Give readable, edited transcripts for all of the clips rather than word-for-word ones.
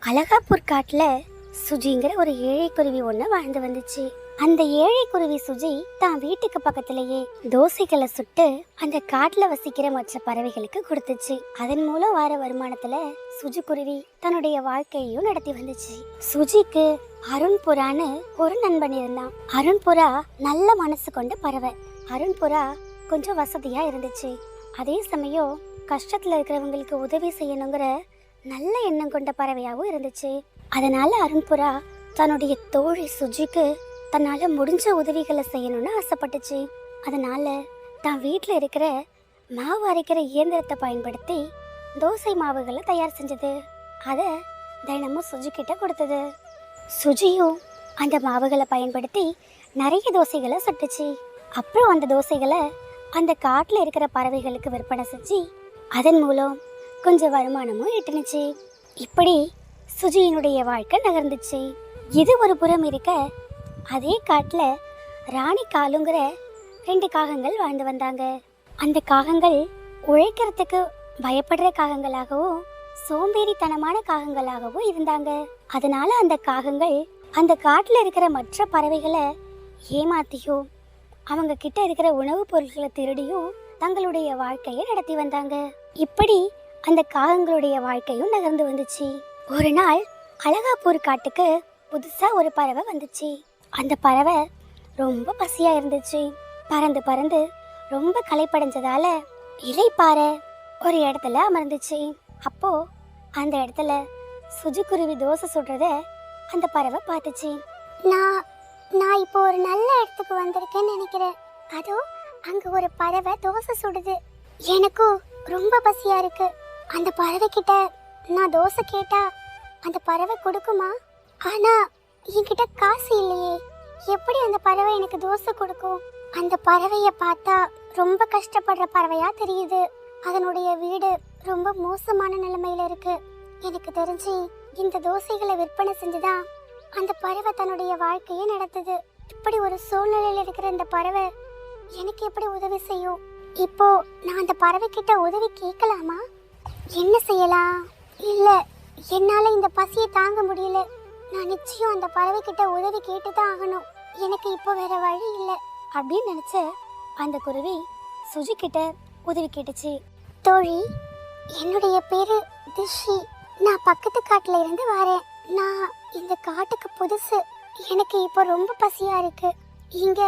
அழகாப்பூர் காட்டுல சுஜிங்கிற ஒரு ஏழை குருவி ஒண்ணு வாழ்ந்து வந்துச்சு. அந்த ஏழை குருவி சுஜி தான் வீட்டுக்கு பக்கத்திலேயே தோசைகளை சுட்டு அந்த காட்டுல வசிக்கிற மற்ற பறவைகளுக்கு கொடுத்துச்சு. அதன் மூலம் வர வருமானத்துல சுஜி குருவி தன்னுடைய வாழ்க்கையையும் நடத்தி வந்துச்சு. சுஜிக்கு அருண்புறான்னு ஒரு நண்பன் இருந்தான். அருண்புறா நல்ல மனசு கொண்ட பறவை. அருண்புறா கொஞ்சம் வசதியா இருந்துச்சு. அதே சமயம் கஷ்டத்துல இருக்கிறவங்களுக்கு உதவி செய்யணுங்கிற நல்ல எண்ணம் கொண்ட பறவையாகவும் இருந்துச்சு. அதனால அருண்புறா தன்னுடைய தோழி சுஜிக்கு தன்னால முடிஞ்ச உதவிகளை செய்யணும்னு ஆசைப்பட்டுச்சு. அதனால தான் வீட்டில் இருக்கிற மாவு அரைக்கிற இயந்திரத்தை பயன்படுத்தி தோசை மாவுகளை தயார் செஞ்சது. அதை தினமும் சுஜி கிட்ட கொடுத்தது. சுஜியும் அந்த மாவுகளை பயன்படுத்தி நிறைய தோசைகளை சுட்டுச்சு. அப்புறம் அந்த தோசைகளை அந்த காட்டில் இருக்கிற பறவைகளுக்கு விற்பனை செஞ்சு அதன் மூலம் கொஞ்சம் வருமானமும் ஈட்டுனுச்சு. இப்படி சுஜியினுடைய வாழ்க்கை நகர்ந்துச்சு. இது ஒரு புறம் இருக்க, அதே காட்டில் ராணி காலுங்கிற 2 காகங்கள் வாழ்ந்து வந்தாங்க. அந்த காகங்கள் உழைக்கிறதுக்கு பயப்படுற காகங்களாகவும் சோம்பேறித்தனமான காகங்களாகவும் இருந்தாங்க. அதனால அந்த காகங்கள் அந்த காட்டில் இருக்கிற மற்ற பறவைகளை ஏமாத்தியும் அவங்க கிட்ட இருக்கிற உணவுப் பொருட்களை திருடியும் தங்களுடைய வாழ்க்கையை நடத்தி வந்தாங்க. இப்படி அந்த காகங்களுடைய வாழ்க்கையும் நகர்ந்து வந்துச்சு. ஒரு நாள் அழகாப்பூர் காட்டுக்கு புதுசா ஒரு பறவை வந்துச்சு. அந்த பறவை ரொம்ப பசியா இருந்துச்சு. பறந்து பறந்து ரொம்ப களைப்படைஞ்சதால இலைப்பாற ஒரு இடத்துல அமர்ந்துச்சு. அப்போ அந்த இடத்துல சுஜிக்குருவி தோசை சுடுறத அந்த பறவை பார்த்துச்சு. நான் இப்போ ஒரு நல்ல இடத்துக்கு வந்திருக்கேன்னு நினைக்கிறேன். அதோ அங்க ஒரு பறவை தோசை சுடுது. எனக்கும் ரொம்ப பசியா இருக்கு. அந்த பறவை கிட்ட நான் தோசை கேட்டா அந்த பறவை கொடுக்குமா? ஆனா என்கிட்ட காசு இல்லையே. எப்படி அந்த பறவை எனக்கு தோசை கொடுக்கும்? அந்த பறவைய பார்த்தா ரொம்ப கஷ்டப்படுற பறவையா தெரியுது. அதனுடைய வீடு ரொம்ப மோசமான நிலைமையில இருக்கு. எனக்கு தெரிஞ்சு இந்த தோசைகளை விற்பனை செஞ்சுதான் அந்த பறவை தன்னுடைய வாழ்க்கையை நடத்துது. இப்படி ஒரு சூழ்நிலையில இருக்கிற இந்த பறவை எனக்கு எப்படி உதவி செய்யும்? இப்போ நான் அந்த பறவை கிட்ட உதவி கேட்கலாமா? என்ன செய்யலாம்? இல்ல, என்னால இந்த பசியை தாங்க முடியல. நான் நிச்சயம் அந்த பறவை கிட்ட உதவி கேட்டுதான் ஆகணும். எனக்கு இப்போ வேற வழி இல்லை அப்படின்னு நினைச்ச அந்த குருவி சுஜி கிட்ட உதவி கேட்டுச்சு. தோழி, என்னுடைய பேரு திஷி. நான் பக்கத்து காட்டுல இருந்து வரேன். நான் இந்த காட்டுக்கு புதுசு. எனக்கு இப்போ ரொம்ப பசியா இருக்கு. இங்க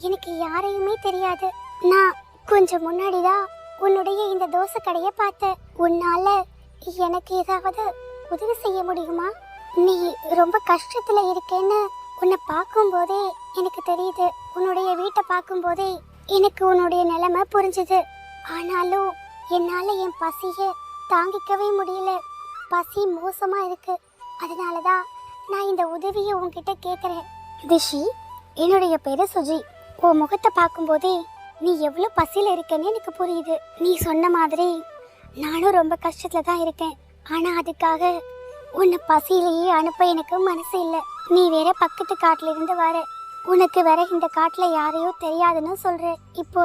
எனக்கு யாரையுமே தெரியாது. நான் கொஞ்சம் முன்னாடிதான் உன்னுடைய இந்த தோசை கடையை பார்த்தேன். உன்னால எனக்கு ஏதாவது உதவி செய்ய முடியுமா? நீ ரொம்ப கஷ்டத்துல இருக்கேன்னு உன்னை பார்க்கும் போதே எனக்கு தெரியுது. உன்னுடைய வீட்டை பார்க்கும் போதே எனக்கு உன்னுடைய நிலைமை புரிஞ்சுது. ஆனாலும் என்னால என் பசியை தாங்கிக்கவே முடியல. பசி மோசமா இருக்கு. அதனாலதான் நான் இந்த உதவியை உன்கிட்ட கேட்குறேன். திஷி, என்னுடைய பேரு சுஜி. உன் முகத்தை பார்க்கும்போதே நீ எவ்வளோ பசியில் இருக்கேன்னு எனக்கு புரியுது. நீ சொன்ன மாதிரி நானும் ரொம்ப கஷ்டத்தில் தான் இருக்கேன். ஆனால் அதுக்காக உன்னை பசியிலேயே அனுப்ப எனக்கு மனசு இல்லை. நீ வேற பக்கத்து காட்டில் இருந்து வர. உனக்கு வேற இந்த காட்டில் யாரையோ தெரியாதுன்னு சொல்கிற. இப்போ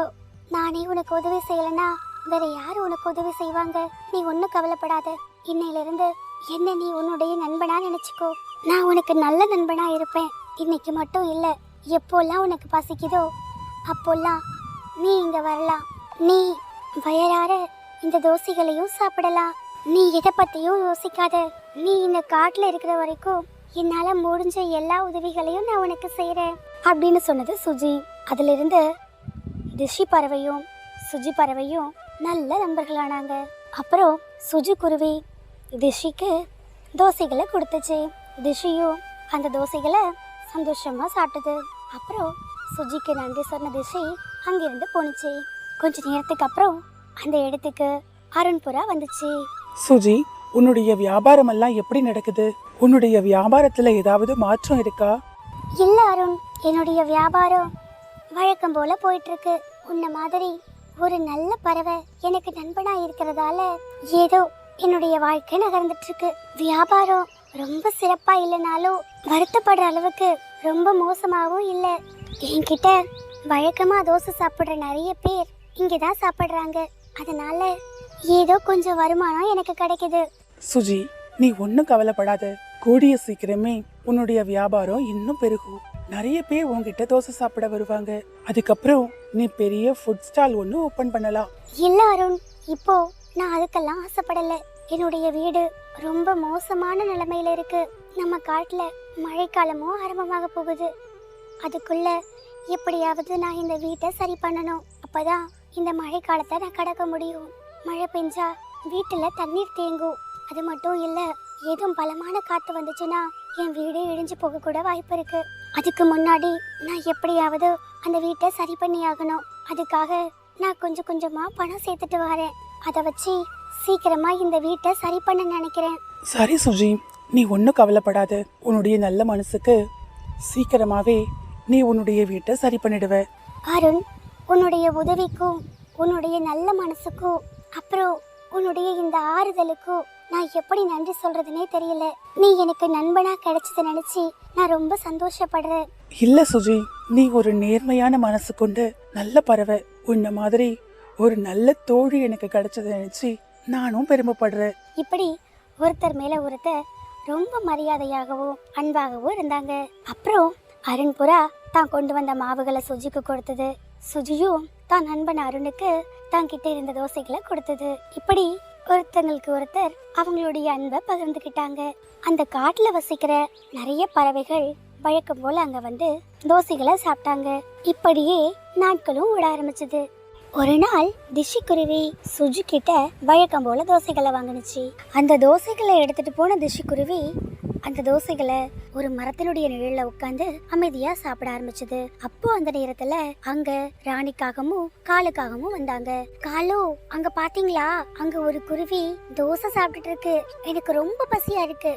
நானே உனக்கு உதவி செய்யலைன்னா வேற யார் உனக்கு உதவி செய்வாங்க? நீ ஒன்றும் கவலைப்படாத. இன்னையிலிருந்து என்ன நீ உன்னுடைய நண்பனா நினச்சிக்கோ. நான் உனக்கு நல்ல நண்பனா இருப்பேன். இன்னைக்கு மட்டும் இல்லை, எப்போல்லாம் உனக்கு பசிக்குதோ அப்போல்லாம் நீ இங்க வரலாம். நீ வயறார இந்த தோசைகளையும் சாப்பிடலாம். நீ எதை பத்தியும் யோசிக்காத. நீ இந்த காட்டுல இருக்கிற வரைக்கும் என்னால முடிஞ்ச எல்லா உதவிகளையும் நான் உனக்கு செய்யறேன் அப்படின்னு சொன்னது சுஜி. அதுல இருந்து திஷி பறவையும் சுஜி பறவையும் நல்ல நண்பர்களானாங்க. அப்புறம் சுஜி குருவி திஷிக்கு தோசைகளை கொடுத்துச்சு. திஷியும் அந்த தோசைகளை சந்தோஷமா சாப்பிட்டது. அப்புறம் சுஜிக்கு நன்றி சொன்ன திஷி அங்கிருந்து போனுச்சு. கொஞ்ச நேரத்துக்கு அப்புறம் அந்த இடத்துக்கு அருண்புறா வந்துச்சு. சுஜி, உன்னுடைய வியாபாரம் எல்லாம் எப்படி நடக்குது? உன்னுடைய வியாபாரத்துல ஏதாவது மாற்றம் இருக்கா? இல்ல அருண், என்னுடைய வியாபாரம் வழக்கம் போல போயிட்டு இருக்கு. உன்ன மாதிரி ஒரு நல்ல பறவை எனக்கு நண்பனா இருக்கிறதால ஏதோ என்னுடைய வாழ்க்கை நகர்ந்துட்டு இருக்கு. வியாபாரம் ரொம்ப சிறப்பா இல்லைனாலும் வருத்தப்படுற அளவுக்கு ரொம்ப மோசமாகவும் இல்லை. என்கிட்ட வழக்கமா தோசை சாப்பிட்ற நிறைய பேர் இங்கதான் சாப்பிட்றாங்க. அதனால ஏதோ கொஞ்சம் வருமானம் எனக்கு கிடைக்குது. சுஜி, நீ ஒன்னும் கவலைப்படாத. கூடிய சீக்கிரமே உன்னுடைய வியாபாரம் இன்னும் பெருகும். நிறைய பேர் உன்கிட்ட தோசை சாப்பிட வருவாங்க. அதுக்கப்புறம் நீ பெரிய ஃபுட் ஸ்டால் ஒன்னு ஓபன் பண்ணலாம். இல்ல அருண், இப்போ நான் அதுக்கெல்லாம் ஆசைப்படல. என்னுடைய வீடு ரொம்ப மோசமான நிலைமையில இருக்கு. நம்ம காட்டுல மழைக்காலமும் ஆரம்பமாக போகுது. அதுக்குள்ள எப்படியாவது நான் இந்த வீட்டை சரி பண்ணணும். அப்பதான் இந்த மழைக்காலத்தை நான் கடக்க முடியும். மழை பெஞ்சா வீட்டுல தண்ணீர் தேங்கும். அது மட்டும் இல்ல, ஏதும் பலமான காத்து வந்துச்சுன்னா என் வீடு இடிஞ்சு போக கூட வாய்ப்பு இருக்கு. அதுக்கு முன்னாடி நான் எப்படியாவது அந்த வீட்டை சரி பண்ணி ஆகணும். அதுக்காக நான் கொஞ்சம் கொஞ்சமா பணம் சேர்த்துட்டு வரேன். அதை வச்சு சீக்கிரமா இந்த வீட்டை சரி பண்ண நினைக்கிறேன். சரி சுஜி, நீ ஒன்னும் கவலைப்படாத. உன்னுடைய நல்ல மனசுக்கு சீக்கிரமாவே நீ உன்னுடைய வீட்டை சரி பண்ணிடுவ. அருண், உன்னுடைய உதவிக்கும் உன்னுடைய நல்ல மனசுக்கும் அப்புறம் உன்னுடைய இந்த ஆறுதலுக்கும் நான் எப்படி நன்றி சொல்றதுனே தெரியல. நீ எனக்கு நண்பனா கிடைச்சதை நினைச்சு நான் ரொம்ப சந்தோஷப்படுறேன். இல்ல சுஜி, நீ ஒரு நேர்மையான மனசு கொண்டு நல்ல பறவை. உன்ன மாதிரி ஒரு நல்ல தோழி எனக்கு கிடைச்சதை நினைச்சு நானும் பெருமைப்படுறேன். இப்படி ஒருத்தர் மேல ஒருத்தர் ரொம்ப மரியாதையாகவும் அன்பாகவும் இருந்தாங்க. அப்புறம் அருண் புறா தான் கொண்டு வந்த மாவுகளை சுஜிக்கு கொடுத்தது. சுஜியும் தான் நண்பன் அருணுக்கு தான் கிட்ட இருந்த தோசைகளை கொடுத்தது. இப்படி ஒருத்தங்களுக்கு ஒருத்தர் அவங்களுடைய அன்பை பகிர்ந்துக்கிட்டாங்க. அந்த காட்டுல வசிக்கிற நிறைய பறவைகள் வழக்கம் போல அங்க வந்து தோசைகளை சாப்பிட்டாங்க. இப்படியே நாட்களும் ஓட ஆரம்பிச்சது. ஒரு நாள் திஷிக்குருவி சுஜி கிட்ட வழக்கம் போல தோசைகளை வாங்கினுச்சு. அந்த தோசைகளை எடுத்துட்டு போன திஷிக்குருவி அந்த தோசைகளை ஒரு மரத்தினுடைய நிழல்ல உட்காந்து அமைதியா சாப்பிட ஆரம்பிச்சது. அப்போ அந்த நேரத்துல அங்க ராணிக்காகவும் காலுக்காகவும் வந்தாங்க. காலு, அங்க பாத்தீங்களா, அங்க ஒரு குருவி தோசை சாப்பிட்டுட்டு இருக்கு. எனக்கு ரொம்ப பசியா இருக்கு.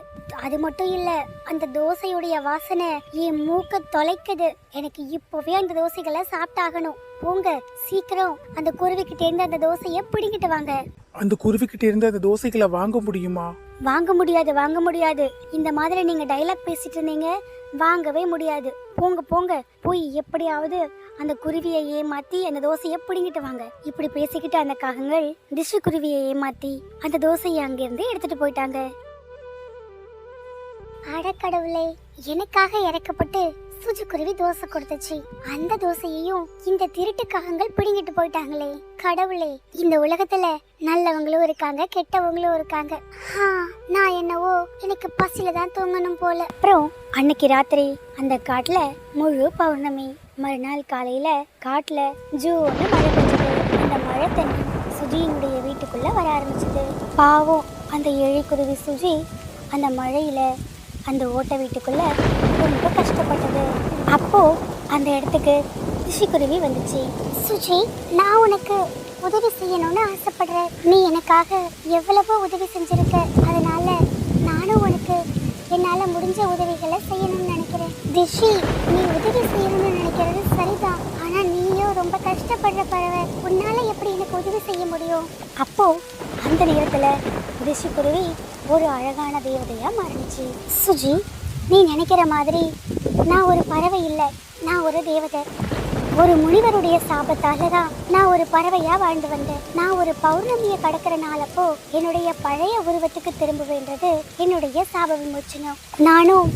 அது மட்டும் இல்ல, அந்த தோசையுடைய வாசனை என் மூக்க தொலைக்குது. எனக்கு இப்பவே அந்த தோசைகளை சாப்பிட்டாகணும். போங்க, சீக்கிரம் அந்த குருவி கிட்ட இருந்து அந்த தோசையை பிடிங்கிட்டு வாங்க. அந்த குருவி கிட்ட இருந்து அந்த தோசைகளை வாங்க முடியுமா? வாங்க முடியாது, வாங்க முடியாது. இந்த மாதிரி நீங்க டைலாக் பேசிட்டு இருந்தீங்க, வாங்கவே முடியாது. போங்க போங்க, போய் எப்படியாவது அந்த குருவியை ஏமாத்தி அந்த தோசையை பிடிங்கிட்டு வாங்க. இப்படி பேசிக்கிட்டு அந்த காகங்கள் திஷு குருவியை ஏமாத்தி அந்த தோசையை அங்கிருந்து எடுத்துட்டு போயிட்டாங்க. அடக்கடவுளே, எனக்காக இறக்கப்பட்டு சுஜி குருவி தோசை கொடுத்துச்சு. அந்த தோசையையும் இந்த திருட்டு காகங்கள் பிடிங்கிட்டு போயிட்டாங்களே. கடவுளே, இந்த உலகத்துல நல்லவங்களும் இருக்காங்க, கெட்டவங்களும் இருக்காங்க. நான் என்னவோ எனக்கு பசியில தான் தூங்கணும் போல. அப்புறம் அன்னைக்கு ராத்திரி அந்த காட்டுல முழு பௌர்ணமி. மறுநாள் காலையில காட்டுல ஜூன்னு மழை பெஞ்சது. அந்த மழை தண்ணி சுஜியினுடைய வீட்டுக்குள்ள வர ஆரம்பிச்சது. பாவம் அந்த ஏழைக்குருவி சுஜி அந்த மழையில அந்த ஓட்ட வீட்டுக்குள்ள ரொம்ப கஷ்டப்பட்டது. அப்போ அந்த இடத்துக்கு திஷிக்குருவி வந்துச்சு. சுஜி, நான் உனக்கு உதவி செய்யணும்னு ஆசைப்படுறேன். நீ எனக்காக எவ்வளவோ உதவி செஞ்சிருக்க. அதனால நானும் உனக்கு என்னால முடிஞ்ச உதவிகளை செய்யணும்னு நினைக்கிறேன். திஷி, நீ உதவி செய்யணும்னு நினைக்கிறது சரிதான். ஆனா நீயும் ரொம்ப கஷ்டப்படுற பறவை. உன்னால எப்படி எனக்கு உதவி செய்ய முடியும்? அப்போ அந்த நேரத்துல திஷிக்குருவி ஒரு அழகான தேவதையா மாறிடுச்சு. சுஜி, நீ நினைக்கிற மாதிரி நான் ஒரு பறவை இல்லை, நான் ஒரு தேவதை. ஒரு முனிவருடைய சாபத்தால தான் நான் ஒரு பறவையா வாழ்ந்து வந்தேன். நான் ஒரு பௌர்ணமியை கடக்கிற நாளப்போ என்னுடைய பழைய உருவத்துக்கு திரும்புவேன்றது என்னுடைய சாப விமோச்சனம். நானும்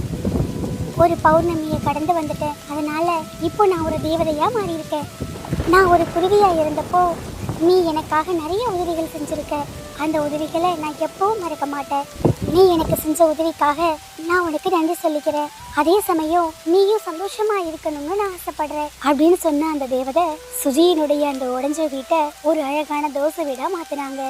ஒரு பௌர்ணமியை கடந்து வந்துட்டேன். அதனால இப்போ நான் ஒரு தேவதையா மாறி இருக்கேன். நான் ஒரு குருவியா இருந்தப்போ நீ எனக்காக நிறைய உதவிகள் செஞ்சிருக்க. அந்த உதவிகளை நான் எப்பவும் மறக்க மாட்டேன். நீ எனக்கு செஞ்ச உதவிக்காக நான் உனக்கு நன்றி சொல்லிக்கிறேன். அதே சமயம் நீயும் சந்தோஷமா இருக்கணும்னு நான் ஆசைப்படுறேன் அப்படின்னு சொன்ன அந்த தேவதை சுஜியினுடைய அந்த உடைஞ்ச வீட்டை ஒரு அழகான தோசை வீடா மாத்தினாங்க.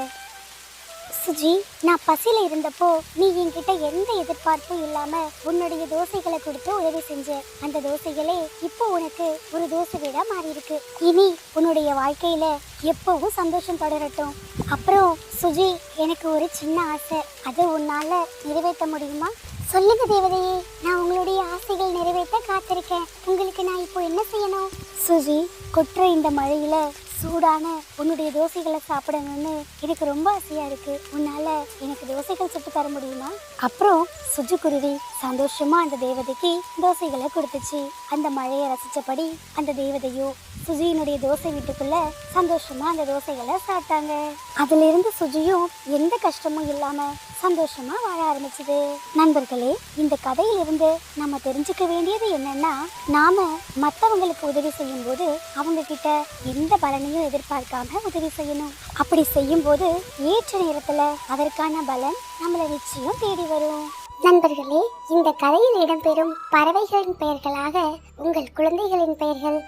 சுஜி, நான் பசியில இருந்தப்போ நீ என்கிட்ட எந்த எதிர்பார்ப்பும் இல்லாம உன்னுடைய தோசைகளை கொடுத்து உதவி செஞ்ச. அந்த தோசைகளே இப்போ உனக்கு ஒரு தோசை வீடா மாறி இருக்கு. இனி உன்னுடைய வாழ்க்கையில எப்பவும் சந்தோஷம் தொடரட்டும். அப்புறம் சுஜி, எனக்கு ஒரு சின்ன ஆசை. அதை உன்னால நிறைவேற்ற முடியுமா? சொல்லுங்க தேவதையே, நான் உங்களுடைய ஆசைகள் நிறைவேற்ற காத்திருக்கேன். உங்களுக்கு நான் இப்போ என்ன செய்யணும்? சுஜி, கொற்ற இந்த மழையில சூடான உன்னுடைய தோசைகளை சாப்பிடணும்னு எனக்கு ரொம்ப ஆசையா இருக்கு. உன்னால எனக்கு தோசைகள் சுட்டு தர முடியுமா? அப்புறம் சுஜி குருவி சந்தோஷமா அந்த தேவதைக்கு தோசைகளை கொடுத்துச்சு. அந்த மழையை ரசிச்சபடி அந்த தேவதையும் சுஜியினுடைய தோசை வீட்டுக்குள்ள சந்தோஷமா அந்த தோசைகளை சாப்பிட்டாங்க. அதுல இருந்து சுஜியும் எந்த கஷ்டமும் இல்லாம சந்தோஷமா வாழ ஆரம்பிச்சது. நண்பர்களே, இந்த கதையிலிருந்து நம்ம தெரிஞ்சுக்க வேண்டியது என்னன்னா, நாம மத்தவங்களுக்கு உதவி செய்யும் போது அவங்க கிட்ட எந்த பலனையும் எதிர்பார்க்காம உதவி செய்யணும். அப்படி செய்யும் போது ஏற்ற நேரத்துல அதற்கான பலன் நம்மள நிச்சயம் தேடி வரும். நண்பர்களே, இந்த கதையில் இடம்பெறும் பறவைகளின் பெயர்களாக உங்கள் குழந்தைகளின் பெயர்கள்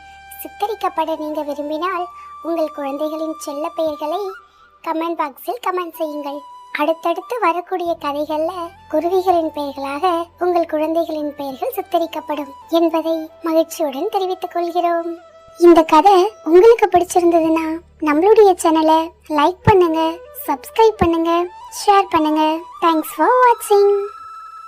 சித்தரிக்கப்பட நீங்க விரும்பினால் உங்கள் குழந்தைகளின் செல்ல பெயர்களை கமெண்ட் பாக்ஸில் கமெண்ட் செய்யுங்கள். அடுத்தடுத்து வரக்கூடிய கதைகள்ல குருவிகளின் பெயர்களாக உங்கள் குழந்தைகளின் பெயர்கள் சித்தரிக்கப்படும் என்பதை மகிழ்ச்சியுடன் தெரிவித்துக் கொள்கிறோம். இந்த கதை உங்களுக்கு பிடிச்சிருந்ததுன்னா நம்மளுடைய சேனலை லைக் பண்ணுங்க, சப்ஸ்கிரைப் பண்ணுங்க, ஷேர் பண்ணுங்க. தேங்க்ஸ் ஃபார் வாட்சிங்.